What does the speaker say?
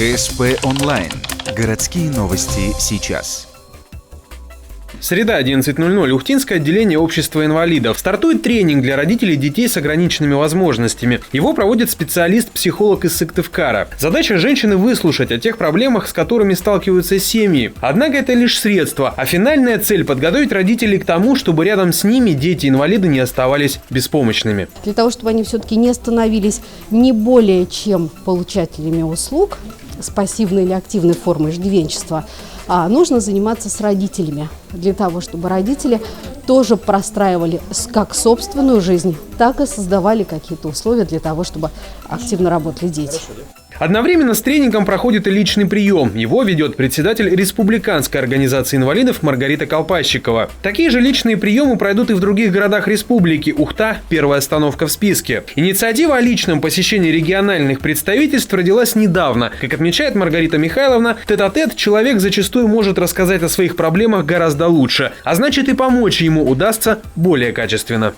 ГСП онлайн. Городские новости сейчас. Среда, 11:00. Ухтинское отделение общества инвалидов. Стартует тренинг для родителей детей с ограниченными возможностями. Его проводит специалист-психолог из Сыктывкара. Задача женщины выслушать о тех проблемах, с которыми сталкиваются семьи. Однако это лишь средство, а финальная цель – подготовить родителей к тому, чтобы рядом с ними дети-инвалиды не оставались беспомощными. Для того, чтобы они все-таки не становились не более чем получателями услуг с пассивной или активной формой иждивенчества, нужно заниматься с родителями, для того, чтобы родители тоже простраивали как собственную жизнь, так и создавали какие-то условия для того, чтобы активно работали дети. Одновременно с тренингом проходит и личный прием. Его ведет председатель Республиканской организации инвалидов Маргарита Колпащикова. Такие же личные приемы пройдут и в других городах республики. Ухта – первая остановка в списке. Инициатива о личном посещении региональных представительств родилась недавно. Как отмечает Маргарита Михайловна, тет-а-тет человек зачастую может рассказать о своих проблемах гораздо лучше, а значит и помочь ему удастся более качественно.